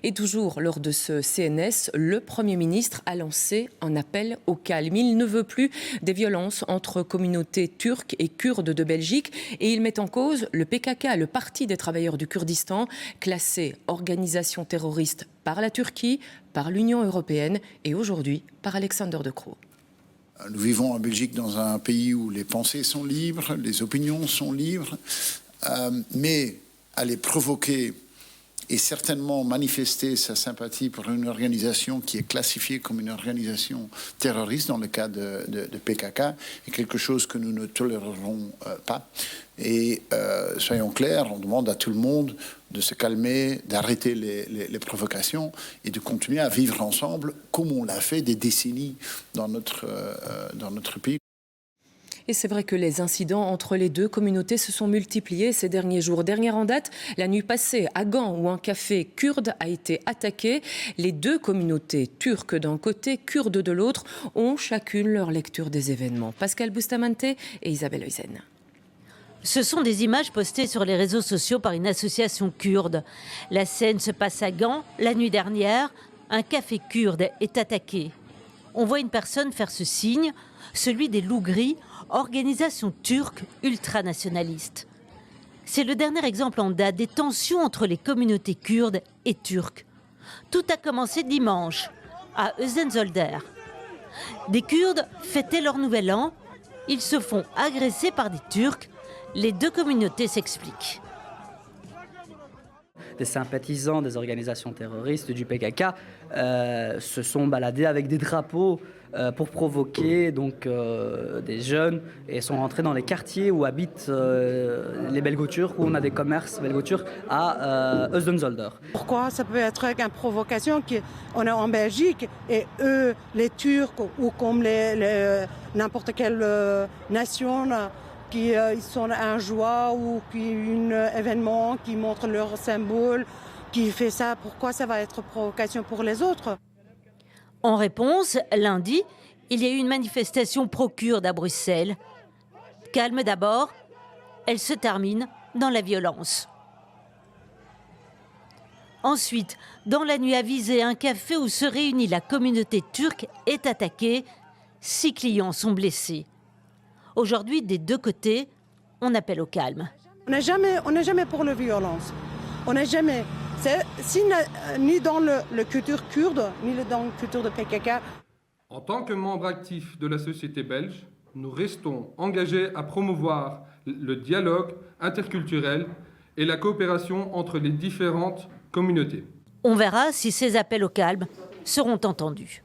Et toujours lors de ce CNS, le Premier ministre a lancé un appel au calme. Il ne veut plus des violences entre communautés turques et kurdes de Belgique et il met en cause le PKK, le Parti des travailleurs du Kurdistan, classé organisation terroriste par la Turquie, par l'Union européenne et aujourd'hui par Alexander De Croo. Nous vivons en Belgique dans un pays où les pensées sont libres, les opinions sont libres, mais aller provoquer et certainement manifester sa sympathie pour une organisation qui est classifiée comme une organisation terroriste dans le cas de PKK est quelque chose que nous ne tolérerons pas. Et soyons clairs, on demande à tout le monde de se calmer, d'arrêter les provocations et de continuer à vivre ensemble comme on l'a fait des décennies dans notre pays. Et c'est vrai que les incidents entre les deux communautés se sont multipliés ces derniers jours. Dernière en date, la nuit passée à Gand, où un café kurde a été attaqué. Les deux communautés, turques d'un côté, kurdes de l'autre, ont chacune leur lecture des événements. Pascal Bustamante et Isabelle Heusen. Ce sont des images postées sur les réseaux sociaux par une association kurde. La scène se passe à Gand. La nuit dernière, un café kurde est attaqué. On voit une personne faire ce signe, celui des loups gris, organisation turque ultranationaliste. C'est le dernier exemple en date des tensions entre les communautés kurdes et turques. Tout a commencé dimanche, à Özenzolder. Des Kurdes fêtaient leur nouvel an. Ils se font agresser par des Turcs. Les deux communautés s'expliquent. Des sympathisants des organisations terroristes du PKK se sont baladés avec des drapeaux pour provoquer des jeunes et sont rentrés dans les quartiers où habitent les Belgo-Turcs, où on a des commerces Belgo-Turcs à Özenzolder. Pourquoi ça peut être une provocation qu'on est en Belgique et eux, les Turcs ou comme n'importe quelle nation qui sont en joie ou qui un événement qui montre leur symbole, qui fait ça, pourquoi ça va être provocation pour les autres? En réponse, lundi, il y a eu une manifestation pro-kurde à Bruxelles. Calme d'abord, elle se termine dans la violence. Ensuite, dans la nuit avisée, un café où se réunit la communauté turque est attaqué. 6 clients sont blessés. Aujourd'hui, des deux côtés, on appelle au calme. On n'est jamais pour la violence. On n'est jamais. Ni dans la culture kurde, ni dans la culture de PKK. En tant que membre actif de la société belge, nous restons engagés à promouvoir le dialogue interculturel et la coopération entre les différentes communautés. On verra si ces appels au calme seront entendus.